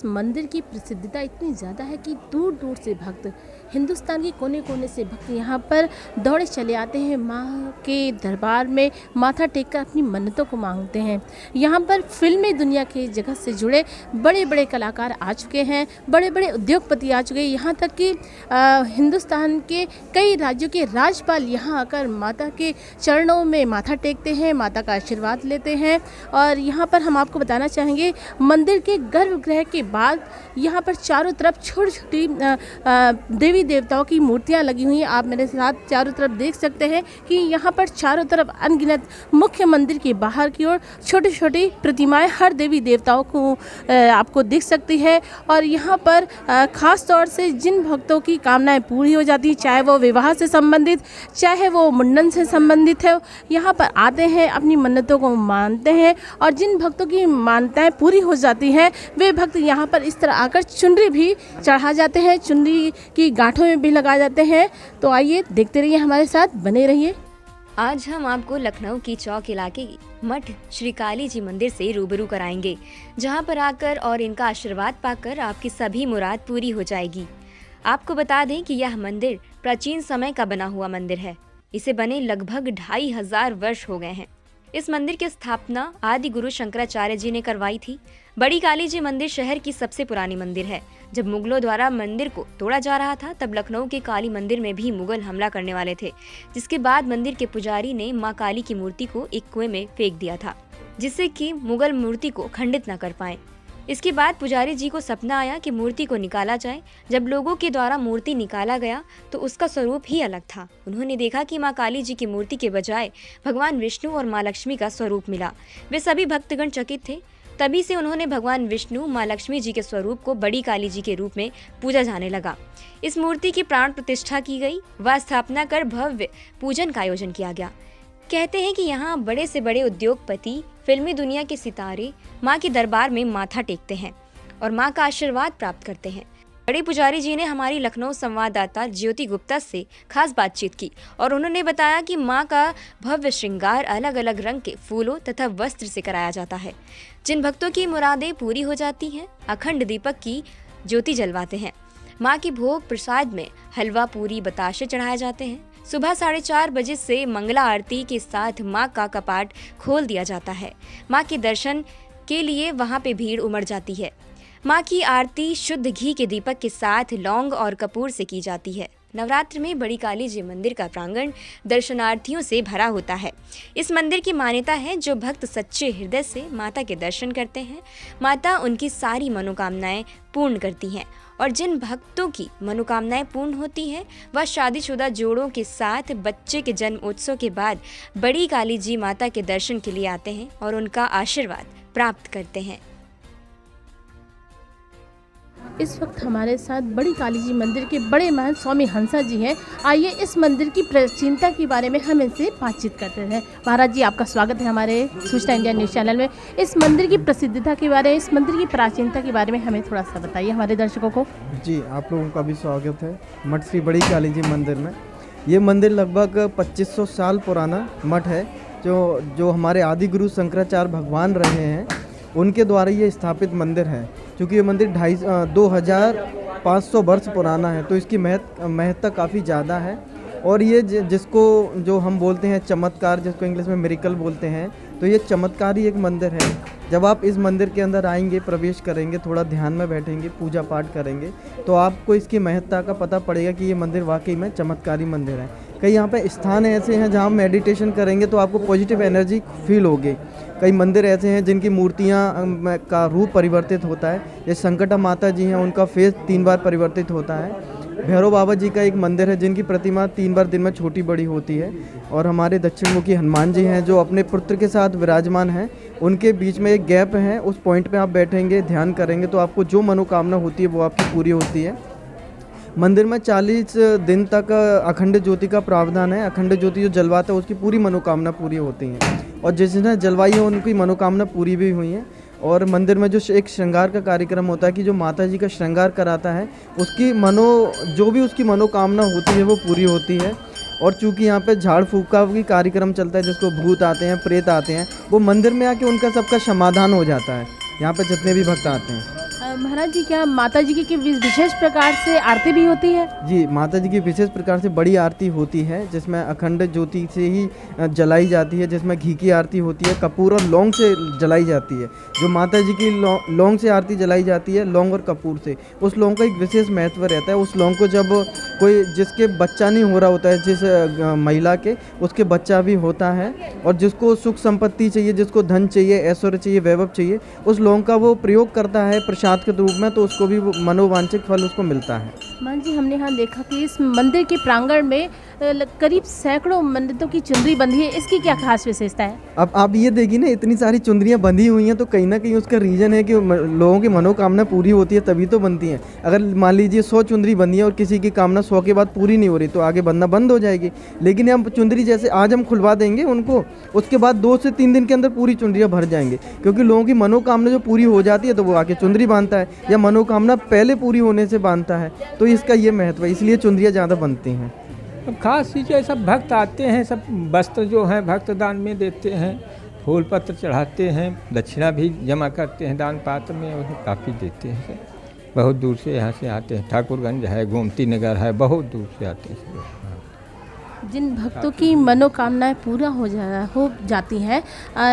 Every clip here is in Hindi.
इस मंदिर की प्रसिद्धता इतनी ज़्यादा है कि दूर दूर से भक्त, हिंदुस्तान के कोने कोने से भक्त यहाँ पर दौड़े चले आते हैं। माँ के दरबार में माथा टेक कर अपनी मन्नतों को मांगते हैं। यहाँ पर फिल्मी दुनिया के जगत से जुड़े बड़े बड़े कलाकार आ चुके हैं, बड़े बड़े उद्योगपति आ चुके हैं। यहाँ तक कि हिंदुस्तान के कई राज्यों के राज्यपाल यहाँ आकर माता के चरणों में माथा टेकते हैं, माता का आशीर्वाद लेते हैं। और यहाँ पर हम आपको बताना चाहेंगे, मंदिर के गर्भगृह के बाद यहाँ पर चारों तरफ छोटी छोटी देवी देवताओं की मूर्तियाँ लगी हुई हैं। आप मेरे साथ चारों तरफ देख सकते हैं कि यहाँ पर चारों तरफ अनगिनत मुख्य मंदिर के बाहर की ओर छोटी छोटी प्रतिमाएं हर देवी देवताओं को आपको दिख सकती है। और यहाँ पर ख़ास तौर से जिन भक्तों की कामनाएं पूरी हो जाती हैं, चाहे वो विवाह से संबंधित, चाहे वो मुंडन से संबंधित है, यहाँ पर आते हैं, अपनी मन्नतों को मानते हैं। और जिन भक्तों की मान्यताएं पूरी हो जाती हैं, वे भक्त यहाँ पर इस तरह आकर चुनरी भी चढ़ा जाते हैं, चुनरी की गांठों में भी लगा जाते हैं। तो आइए देखते रहिए, हमारे साथ बने रहिए। आज हम आपको लखनऊ की चौक इलाके की मठ श्री काली जी मंदिर से रूबरू कराएंगे, जहां पर आकर और इनका आशीर्वाद पाकर आपकी सभी मुराद पूरी हो जाएगी। आपको बता दें कि यह मंदिर प्राचीन समय का बना हुआ मंदिर है। इसे बने लगभग 2500 वर्ष हो गए हैं। इस मंदिर की स्थापना आदि गुरु शंकराचार्य जी ने करवाई थी। बड़ी काली जी मंदिर शहर की सबसे पुरानी मंदिर है। जब मुगलों द्वारा मंदिर को तोड़ा जा रहा था, तब लखनऊ के काली मंदिर में भी मुगल हमला करने वाले थे, जिसके बाद मंदिर के पुजारी ने मां काली की मूर्ति को एक कुएं में फेंक दिया था, जिससे कि मुगल मूर्ति को खंडित न कर पाए। इसके बाद पुजारी जी को सपना आया कि मूर्ति को निकाला जाए। जब लोगों के द्वारा मूर्ति निकाला गया तो उसका स्वरूप ही अलग था। उन्होंने देखा कि मां काली जी की मूर्ति के बजाय भगवान विष्णु और मां लक्ष्मी का स्वरूप मिला। वे सभी भक्तगण चकित थे। तभी से उन्होंने भगवान विष्णु, मां लक्ष्मी जी के स्वरूप को बड़ी काली जी के रूप में पूजा जाने लगा। इस मूर्ति की प्राण प्रतिष्ठा की गई व स्थापना कर भव्य पूजन का आयोजन किया गया। कहते हैं कि यहाँ बड़े से बड़े उद्योगपति, फिल्मी दुनिया के सितारे माँ के दरबार में माथा टेकते हैं और माँ का आशीर्वाद प्राप्त करते हैं। बड़े पुजारी जी ने हमारी लखनऊ संवाददाता ज्योति गुप्ता से खास बातचीत की और उन्होंने बताया कि माँ का भव्य श्रृंगार अलग अलग रंग के फूलों तथा वस्त्र से कराया जाता है। जिन भक्तों की मुरादें पूरी हो जाती हैं, अखंड दीपक की ज्योति जलवाते हैं। माँ की भोग प्रसाद में हलवा, पूरी, बताशे चढ़ाए जाते हैं। सुबह 4:30 बजे से मंगला आरती के साथ माँ का कपाट खोल दिया जाता है। माँ के दर्शन के लिए वहाँ पे भीड़ उमड़ जाती है। माँ की आरती शुद्ध घी के दीपक के साथ लौंग और कपूर से की जाती है। नवरात्र में बड़ी काली जी मंदिर का प्रांगण दर्शनार्थियों से भरा होता है। इस मंदिर की मान्यता है, जो भक्त सच्चे हृदय से माता के दर्शन करते हैं, माता उनकी सारी मनोकामनाएं पूर्ण करती हैं। और जिन भक्तों की मनोकामनाएं पूर्ण होती हैं, वह शादीशुदा जोड़ों के साथ बच्चे के जन्म उत्सव के बाद बड़ी काली जी माता के दर्शन के लिए आते हैं और उनका आशीर्वाद प्राप्त करते हैं। इस वक्त हमारे साथ बड़ी काली जी मंदिर के बड़े महंत स्वामी हंसा जी हैं। आइए इस मंदिर की प्राचीनता के बारे में हम इनसे बातचीत करते हैं। महाराज जी, आपका स्वागत है हमारे सूचना इंडिया न्यूज़ चैनल में। इस मंदिर की प्रसिद्धता के बारे में, इस मंदिर की प्राचीनता के बारे में हमें थोड़ा सा बताइए हमारे दर्शकों को। जी, आप लोगों का भी स्वागत है मठ श्री बड़ी काली जी मंदिर में। ये मंदिर लगभग 2500 साल पुराना मठ है, जो हमारे आदि गुरु शंकराचार्य भगवान रहे हैं, उनके द्वारा ये स्थापित मंदिर है। क्योंकि ये मंदिर 2500 वर्ष पुराना है, तो इसकी महत्ता काफ़ी ज़्यादा है। और ये जो हम बोलते हैं चमत्कार, जिसको इंग्लिश में मिरेकल बोलते हैं, तो ये चमत्कार ही एक मंदिर है। जब आप इस मंदिर के अंदर आएंगे, प्रवेश करेंगे, थोड़ा ध्यान में बैठेंगे, पूजा पाठ करेंगे, तो आपको इसकी महत्ता का पता पड़ेगा कि ये मंदिर वाकई में चमत्कारी मंदिर है। कई यहाँ पे स्थान ऐसे हैं जहाँ मेडिटेशन करेंगे तो आपको पॉजिटिव एनर्जी फील होगी। कई मंदिर ऐसे हैं जिनकी मूर्तियाँ का रूप परिवर्तित होता है। जैसे संकटा माता जी हैं, उनका फेस 3 बार परिवर्तित होता है। भैरव बाबा जी का एक मंदिर है जिनकी प्रतिमा 3 बार दिन में छोटी बड़ी होती है। और हमारे दक्षिण मुखी हनुमान जी हैं, जो अपने पुत्र के साथ विराजमान हैं। उनके बीच में एक गैप है, उस पॉइंट पे आप बैठेंगे, ध्यान करेंगे, तो आपको जो मनोकामना होती है वो आपकी पूरी होती है। मंदिर में 40 दिन तक अखंड ज्योति का प्रावधान है। अखंड ज्योति जो जलवाता है उसकी पूरी मनोकामना पूरी होती हैं, और जिसने जलवाई है उनकी मनोकामना पूरी भी हुई है। और मंदिर में जो एक श्रृंगार का कार्यक्रम होता है कि जो माता जी का श्रृंगार कराता है, उसकी जो भी उसकी मनोकामना होती है वो पूरी होती है। और चूँकि यहाँ पे झाड़ फूँक का भी कार्यक्रम चलता है, जिसको भूत आते हैं, प्रेत आते हैं, वो मंदिर में आके उनका सबका समाधान हो जाता है, यहाँ पे जितने भी भक्त आते हैं। महाराज जी, क्या माता जी की विशेष प्रकार से आरती भी होती है? जी, माता जी की विशेष प्रकार से बड़ी आरती होती है, जिसमें अखंड ज्योति से ही जलाई जाती है, जिसमें घी की आरती होती है, कपूर और लौंग से जलाई जाती है। जो माता जी की लौंग से आरती जलाई जाती है, लौंग और कपूर से, उस लौंग का एक विशेष महत्व रहता है। उस लौंग को जब कोई जिसके बच्चा नहीं हो रहा होता है, जिस महिला के उसके बच्चा भी होता है, और जिसको सुख संपत्ति चाहिए, जिसको धन चाहिए, ऐश्वर्य चाहिए, वैभव चाहिए, उस लौंग का वो प्रयोग करता है प्रसाद के रूप में, तो उसको भी वो मनोवांछित फल उसको मिलता है। मान जी, हमने यहाँ देखा कि इस मंदिर के प्रांगण में करीब सैकड़ों मंदिरों की चुनरी बंधी है। इसकी क्या खास विशेषता है? अब आप ये देखिए ना, इतनी सारी चुनरियाँ बंधी हुई हैं, तो कहीं ना कहीं उसका रीज़न है कि लोगों की मनोकामना पूरी होती है, तभी तो बनती हैं। अगर मान लीजिए 100 चुनरी बंधी है और किसी की कामना 100 के बाद पूरी नहीं हो रही, तो आगे बनना बंद हो जाएगी। लेकिन हम चुनरी जैसे आज हम खुलवा देंगे उनको, उसके बाद 2 से 3 दिन के अंदर पूरी चुनरियाँ भर जाएंगे, क्योंकि लोगों की मनोकामना जो पूरी हो जाती है तो वो आके चुनरी बांधता है, या मनोकामना पहले पूरी होने से बांधता है। तो इसका ये महत्व है, इसलिए चुनरियाँ ज़्यादा बनती हैं। अब खास चीज़ है, सब भक्त आते हैं, सब वस्त्र जो हैं भक्त दान में देते हैं, फूल पत्र चढ़ाते हैं, दक्षिणा भी जमा करते हैं दान पात्र में, और काफ़ी देते हैं। बहुत दूर से यहाँ से आते हैं, ठाकुरगंज है, गोमती नगर है, बहुत दूर से आते हैं सब। जिन भक्तों की मनोकामनाएं पूरा हो जाती हैं,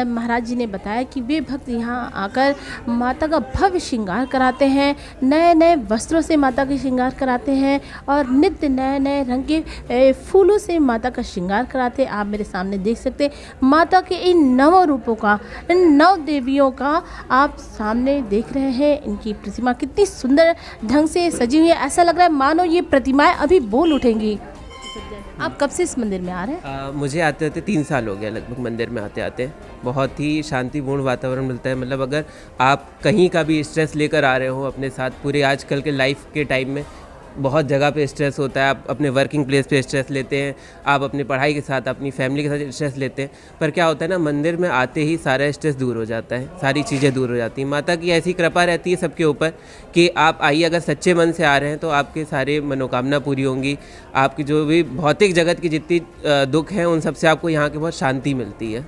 महाराज जी ने बताया कि वे भक्त यहाँ आकर माता का भव्य श्रृंगार कराते हैं, नए नए वस्त्रों से माता का श्रृंगार कराते हैं, और नित्य नए नए रंग के फूलों से माता का श्रृंगार कराते हैं। आप मेरे सामने देख सकते हैं माता के इन 9 रूपों का, इन 9 देवियों का आप सामने देख रहे हैं। इनकी प्रतिमा कितनी सुंदर ढंग से सजी हुई है, ऐसा लग रहा है मानो ये प्रतिमाएं अभी बोल उठेंगी। आप कब से इस मंदिर में आ रहे हैं? मुझे आते आते 3 साल हो गया लगभग मंदिर में आते आते। बहुत ही शांतिपूर्ण वातावरण मिलता है। मतलब अगर आप कहीं का भी स्ट्रेस लेकर आ रहे हो अपने साथ, पूरे आजकल के लाइफ के टाइम में बहुत जगह पे स्ट्रेस होता है, आप अपने वर्किंग प्लेस पे स्ट्रेस लेते हैं, आप अपनी पढ़ाई के साथ, अपनी फैमिली के साथ स्ट्रेस लेते हैं, पर क्या होता है ना, मंदिर में आते ही सारा स्ट्रेस दूर हो जाता है, सारी चीज़ें दूर हो जाती हैं। माता की ऐसी कृपा रहती है सबके ऊपर कि आप आइए, अगर सच्चे मन से आ रहे हैं तो आपके सारे मनोकामना पूरी होंगी। आपकी जो भी भौतिक जगत की जितनी दुख हैं उन सब से आपको यहाँ की बहुत शांति मिलती है।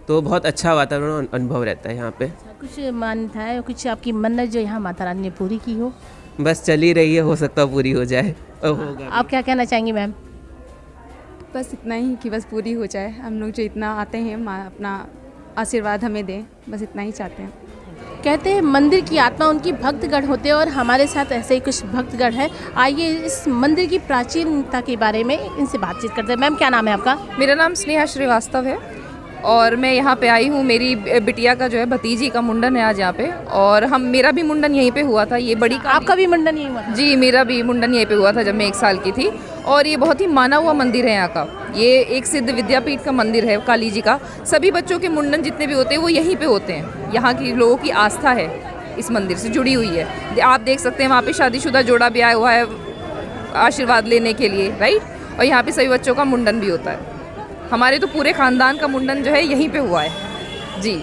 तो बहुत अच्छा वातावरण अनुभव रहता है यहाँ पे। कुछ मान्यता है, कुछ आपकी मन्नत जो यहाँ माता रानी ने पूरी की हो? बस चल ही रही है, हो सकता है पूरी हो जाए और होगा। आप क्या कहना चाहेंगी मैम? बस इतना ही कि बस पूरी हो जाए। हम लोग जो इतना आते हैं, माँ अपना आशीर्वाद हमें दें, बस इतना ही चाहते हैं। कहते हैं मंदिर की आत्मा उनकी भक्तगण होते हैं, और हमारे साथ ऐसे ही कुछ भक्तगण हैं। आइए इस मंदिर की प्राचीनता के बारे में इनसे बातचीत करते हैं। मैम, क्या नाम है आपका? मेरा नाम स्नेहा श्रीवास्तव है और मैं यहाँ पे आई हूँ। मेरी बिटिया का जो है भतीजी का मुंडन है आज यहाँ पे, और मेरा भी मुंडन यहीं पे हुआ था। ये बड़ी आपका भी मुंडन यहीं हुआ था? जी, मेरा भी मुंडन यहीं पे हुआ था जब मैं 1 साल की थी। और ये बहुत ही माना हुआ मंदिर है यहाँ का। ये एक सिद्ध विद्यापीठ का मंदिर है काली जी का। सभी बच्चों के मुंडन जितने भी होते हैं वो यहीं पे होते हैं। यहाँ की लोगों की आस्था है इस मंदिर से जुड़ी हुई है। आप देख सकते हैं वहाँ पे शादीशुदा जोड़ा भी आया हुआ है आशीर्वाद लेने के लिए, राइट। और यहाँ पे सभी बच्चों का मुंडन भी होता है। हमारे तो पूरे ख़ानदान का मुंडन जो है यहीं पे हुआ है जी।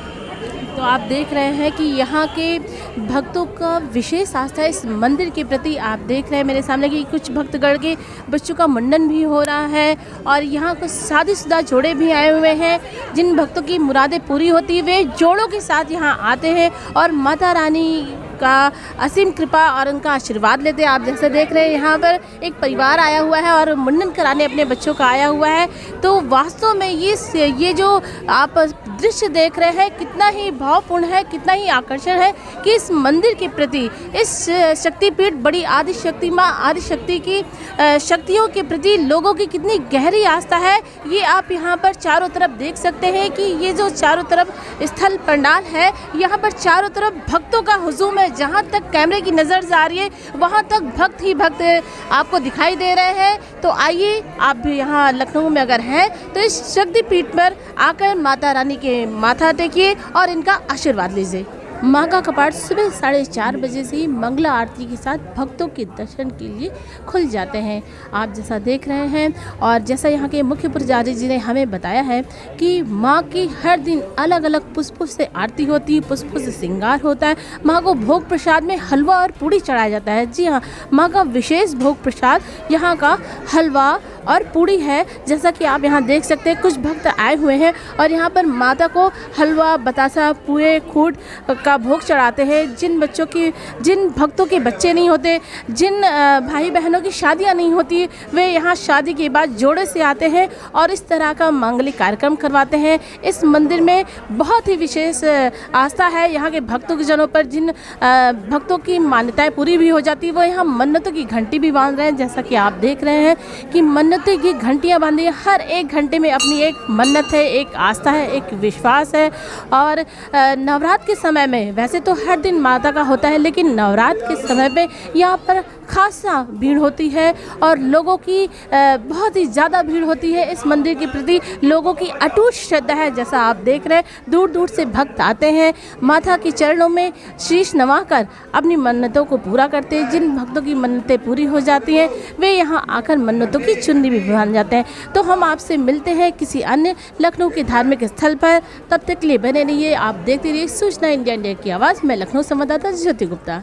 तो आप देख रहे हैं कि यहाँ के भक्तों का विशेष आस्था है इस मंदिर के प्रति। आप देख रहे हैं मेरे सामने कि कुछ भक्तगण के बच्चों का मुंडन भी हो रहा है, और यहाँ कुछ शादीशुदा जोड़े भी आए हुए हैं। जिन भक्तों की मुरादें पूरी होती है वे जोड़ों के साथ यहाँ आते हैं और माता रानी का असीम कृपा और उनका आशीर्वाद लेते हैं। आप जैसे देख रहे हैं यहाँ पर एक परिवार आया हुआ है और मुंडन कराने अपने बच्चों का आया हुआ है। तो वास्तव में ये जो आप दृश्य देख रहे हैं कितना ही भावपूर्ण है, कितना ही आकर्षण है कि इस मंदिर के प्रति, इस शक्तिपीठ बड़ी आदिशक्ति माँ आदिशक्ति की शक्तियों के प्रति लोगों की कितनी गहरी आस्था है। ये आप यहाँ पर चारों तरफ देख सकते हैं कि ये जो चारों तरफ स्थल पंडाल है, यहाँ पर चारों तरफ भक्तों का हुजूम है। जहाँ तक कैमरे की नज़र जा रही है वहाँ तक भक्त ही भक्त आपको दिखाई दे रहे हैं। तो आइए, आप भी यहाँ लखनऊ में अगर हैं तो इस शक्तिपीठ पर आकर माता रानी के माथा टेकिए और इनका आशीर्वाद लीजिए। माँ का कपाट सुबह 4:30 बजे से ही मंगला आरती के साथ भक्तों के दर्शन के लिए खुल जाते हैं। आप जैसा देख रहे हैं और जैसा यहाँ के मुख्य पुजारी जी ने हमें बताया है कि माँ की हर दिन अलग अलग पुष्पों से आरती होती है, पुष्पों से श्रृंगार होता है। माँ को भोग प्रसाद में हलवा और पूड़ी चढ़ाया जाता है। जी हाँ, माँ का विशेष भोग प्रसाद यहाँ का हलवा और पूड़ी है। जैसा कि आप यहाँ देख सकते हैं, कुछ भक्त आए हुए हैं और यहाँ पर माता को हलवा, बतासा, पूरे खूट का भोग चढ़ाते हैं। जिन भक्तों के बच्चे नहीं होते, जिन भाई बहनों की शादियाँ नहीं होती, वे यहाँ शादी के बाद जोड़े से आते हैं और इस तरह का मांगलिक कार्यक्रम करवाते हैं। इस मंदिर में बहुत ही विशेष आस्था है यहाँ के भक्तों के जनों पर। जिन भक्तों की मान्यताएं पूरी भी हो जाती है, वो यहाँ मन्नतों की घंटी भी बांध रहे हैं। जैसा कि आप देख रहे हैं कि मन्नतों की घंटियाँ बांधी हैं। हर एक घंटे में अपनी एक मन्नत है, एक आस्था है, एक विश्वास है। और नवरात्र के समय में, वैसे तो हर दिन माता का होता है, लेकिन नवरात्र के समय में यहाँ पर खासा भीड़ होती है और लोगों की बहुत ही ज़्यादा भीड़ होती है। इस मंदिर के प्रति लोगों की अटूट श्रद्धा है। जैसा आप देख रहे हैं, दूर दूर से भक्त आते हैं, माता के चरणों में शीश नवाकर अपनी मन्नतों को पूरा करते हैं। जिन भक्तों की मन्नतें पूरी हो जाती हैं, वे यहाँ आकर मन्नतों की चुन्नी भी बांध जाते हैं। तो हम आपसे मिलते हैं किसी अन्य लखनऊ के धार्मिक स्थल पर। तब तक के लिए बने रहिए, आप देखते रहिए सूचना इंडिया की आवाज़। मैं लखनऊ संवाददाता ज्योति गुप्ता।